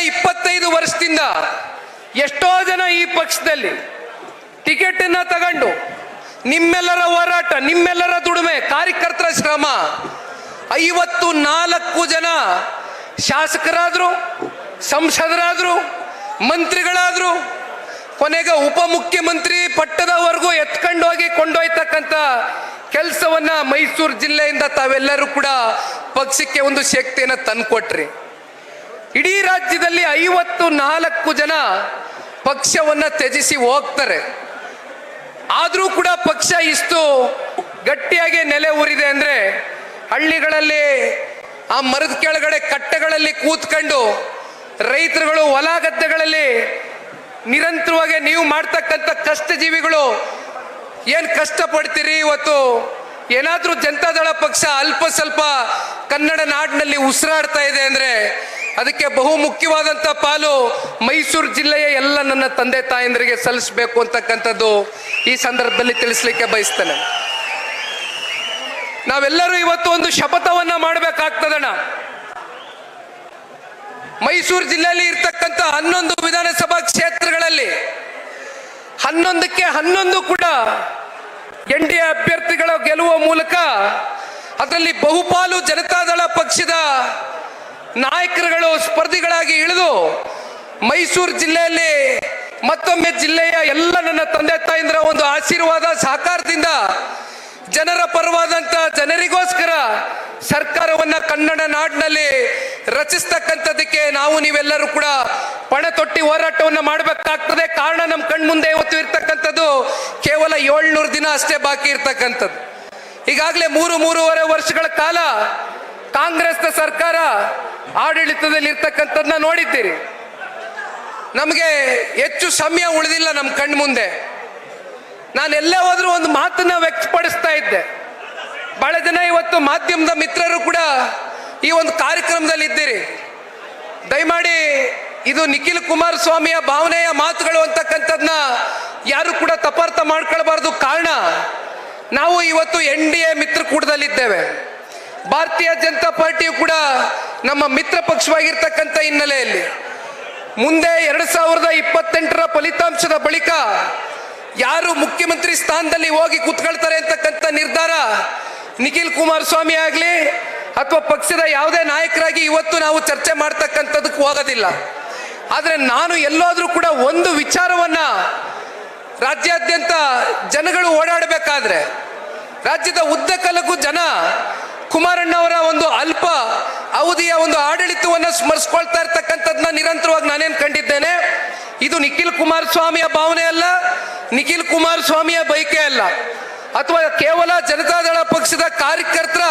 25 ವರ್ಷದಿಂದ ಎಷ್ಟೋ ಜನ ಈ ಪಕ್ಷದಲ್ಲಿ ಟಿಕೆಟ್ ಅನ್ನ ತಗೊಂಡು ನಿಮ್ಮೆಲ್ಲರ ಹೋರಾಟ, ನಿಮ್ಮೆಲ್ಲರ ದುಡಿಮೆ, ಕಾರ್ಯಕರ್ತರ ಶ್ರಮ 54 ಜನ ಶಾಸಕರಾದ್ರು, ಸಂಸದರಾದ್ರು, ಮಂತ್ರಿಗಳಾದ್ರು, ಕೊನೆಗೆ ಉಪಮುಖ್ಯಮಂತ್ರಿ ಪಟ್ಟದವರೆಗೂ ಎತ್ಕೊಂಡೋಗಿ ಕೊಂಡೊಯ್ತಕ್ಕಂಥ ಕೆಲಸವನ್ನ ಮೈಸೂರು ಜಿಲ್ಲೆಯಿಂದ ತಾವೆಲ್ಲರೂ ಕೂಡ ಪಕ್ಷಕ್ಕೆ ಒಂದು ಶಕ್ತಿಯನ್ನು ತಂದುಕೊಟ್ರಿ. ಇಡೀ ರಾಜ್ಯದಲ್ಲಿ 54 ಜನ ಪಕ್ಷವನ್ನ ತ್ಯಜಿಸಿ ಹೋಗ್ತಾರೆ. ಆದರೂ ಕೂಡ ಪಕ್ಷ ಇಷ್ಟು ಗಟ್ಟಿಯಾಗಿ ನೆಲೆ ಊರಿದೆ ಅಂದ್ರೆ ಹಳ್ಳಿಗಳಲ್ಲಿ ಆ ಮರದ ಕೆಳಗಡೆ ಕಟ್ಟೆಗಳಲ್ಲಿ ಕೂತ್ಕೊಂಡು ರೈತರುಗಳು ಹೊಲ ಗದ್ದೆಗಳಲ್ಲಿ ನಿರಂತರವಾಗಿ ನೀವು ಮಾಡ್ತಕ್ಕಂಥ ಕಷ್ಟಜೀವಿಗಳು ಏನ್ ಕಷ್ಟ ಪಡ್ತೀರಿ, ಇವತ್ತು ಏನಾದ್ರೂ ಜನತಾದಳ ಪಕ್ಷ ಅಲ್ಪ ಸ್ವಲ್ಪ ಕನ್ನಡ ನಾಡಿನಲ್ಲಿ ಉಸಿರಾಡ್ತಾ ಇದೆ ಅಂದ್ರೆ ಅದಕ್ಕೆ ಬಹು ಮುಖ್ಯವಾದಂತ ಪಾಲು ಮೈಸೂರು ಜಿಲ್ಲೆಯ ಎಲ್ಲ ನನ್ನ ತಂದೆ ತಾಯಂದರಿಗೆ ಸಲ್ಲಿಸಬೇಕು ಅಂತಕ್ಕಂಥದ್ದು ಈ ಸಂದರ್ಭದಲ್ಲಿ ತಿಳಿಸ್ಲಿಕ್ಕೆ ಬಯಸ್ತೇನೆ. ನಾವೆಲ್ಲರೂ ಇವತ್ತು ಒಂದು ಶಪಥವನ್ನ ಮಾಡಬೇಕಾಗ್ತದಣ್ಣ. ಮೈಸೂರು ಜಿಲ್ಲೆಯಲ್ಲಿ ಇರ್ತಕ್ಕಂಥ 11 ವಿಧಾನಸಭಾ ಕ್ಷೇತ್ರಗಳಲ್ಲಿ 11ಕ್ಕೆ 11 ಕೂಡ NDA ಅಭ್ಯರ್ಥಿಗಳ ಗೆಲ್ಲುವ ಮೂಲಕ ಅದರಲ್ಲಿ ಬಹುಪಾಲು ಜನತಾದಳ ಪಕ್ಷದ ನಾಯಕರುಗಳು ಸ್ಪರ್ಧಿಗಳಾಗಿ ಇಳಿದು ಮೈಸೂರು ಜಿಲ್ಲೆಯಲ್ಲಿ ಮತ್ತೊಮ್ಮೆ ಜಿಲ್ಲೆಯ ಎಲ್ಲ ನನ್ನ ತಂದೆ ತಾಯಿಂದ್ರ ಒಂದು ಆಶೀರ್ವಾದ ಸಹಕಾರದಿಂದ ಜನರ ಪರವಾದಂತ ಜನರಿಗೋಸ್ಕರ ಸರ್ಕಾರವನ್ನ ಕನ್ನಡ ನಾಡಿನಲ್ಲಿ ರಚಿಸ್ತಕ್ಕಂಥದಕ್ಕೆ ನಾವು ನೀವೆಲ್ಲರೂ ಕೂಡ ಪಣ ತೊಟ್ಟಿ ಹೋರಾಟವನ್ನ ಮಾಡಬೇಕಾಗ್ತದೆ. ಕಾರಣ ನಮ್ಮ ಕಣ್ಮುಂದೆ ಇವತ್ತು ಇರ್ತಕ್ಕಂಥದ್ದು ಕೇವಲ 700 ದಿನ ಅಷ್ಟೇ ಬಾಕಿ ಇರ್ತಕ್ಕಂಥದ್ದು. ಈಗಾಗಲೇ 3-3.5 ವರ್ಷಗಳ ಕಾಲ ಕಾಂಗ್ರೆಸ್ನ ಸರ್ಕಾರ ಆಡಳಿತದಲ್ಲಿ ಇರ್ತಕ್ಕಂಥದ್ದನ್ನ ನೋಡಿದ್ದೀರಿ. ನಮಗೆ ಹೆಚ್ಚು ಸಮಯ ಉಳಿದಿಲ್ಲ ನಮ್ಮ ಕಣ್ಮುಂದೆ. ನಾನು ಎಲ್ಲೇ ಹೋದ್ರೂ ಒಂದು ಮಾತನ್ನ ವ್ಯಕ್ತಪಡಿಸ್ತಾ ಇದ್ದೆ. ಬಹಳ ಜನ ಇವತ್ತು ಮಾಧ್ಯಮದ ಮಿತ್ರರು ಕೂಡ ಈ ಒಂದು ಕಾರ್ಯಕ್ರಮದಲ್ಲಿ ಇದ್ದೀರಿ. ದಯಮಾಡಿ ಇದು ನಿಖಿಲ್ ಕುಮಾರಸ್ವಾಮಿಯ ಭಾವನೆಯ ಮಾತುಗಳು ಅಂತಕ್ಕಂಥದ್ನ ಯಾರು ಕೂಡ ತಪಾರ್ಥ ಮಾಡ್ಕೊಳ್ಬಾರ್ದು. ಕಾರಣ ನಾವು ಇವತ್ತು NDA ಮಿತ್ರಕೂಟದಲ್ಲಿದ್ದೇವೆ. ಭಾರತೀಯ ಜನತಾ ಪಾರ್ಟಿಯು ಕೂಡ ನಮ್ಮ ಮಿತ್ರ ಪಕ್ಷವಾಗಿರ್ತಕ್ಕಂಥ ಹಿನ್ನೆಲೆಯಲ್ಲಿ ಮುಂದೆ 2028ರ ಫಲಿತಾಂಶದ ಬಳಿಕ ಯಾರು ಮುಖ್ಯಮಂತ್ರಿ ಸ್ಥಾನದಲ್ಲಿ ಹೋಗಿ ಕೂತ್ಕೊಳ್ತಾರೆ ಅಂತಕ್ಕಂಥ ನಿರ್ಧಾರ ನಿಖಿಲ್ ಕುಮಾರಸ್ವಾಮಿ ಆಗಲಿ ಅಥವಾ ಪಕ್ಷದ ಯಾವುದೇ ನಾಯಕರಾಗಿ ಇವತ್ತು ನಾವು ಚರ್ಚೆ ಮಾಡ್ತಕ್ಕಂಥದಕ್ಕೆ ಹೋಗೋದಿಲ್ಲ. ಆದರೆ ನಾನು ಎಲ್ಲಾದ್ರೂ ಕೂಡ ಒಂದು ವಿಚಾರವನ್ನ ರಾಜ್ಯಾದ್ಯಂತ ಜನಗಳು ಓಡಾಡಬೇಕಾದ್ರೆ ರಾಜ್ಯದ ಉದ್ದಕಲಕ್ಕೂ ಜನ ಕುಮಾರಣ್ಣವರ ಒಂದು ಅಲ್ಪ ಅವಧಿಯ ಒಂದು ಆಡಳಿತವನ್ನು ಸ್ಮರಿಸ್ಕೊಳ್ತಾ ಇರ್ತಕ್ಕಂಥದ್ದನ್ನ ನಿರಂತರವಾಗಿ ನಾನೇನು ಕಂಡಿದ್ದೇನೆ. ಇದು ನಿಖಿಲ್ ಕುಮಾರಸ್ವಾಮಿಯ ಭಾವನೆ ಅಲ್ಲ, ನಿಖಿಲ್ ಕುಮಾರಸ್ವಾಮಿಯ ಬಯಕೆ ಅಲ್ಲ, ಅಥವಾ ಕೇವಲ ಜನತಾದಳ ಪಕ್ಷದ ಕಾರ್ಯಕರ್ತರ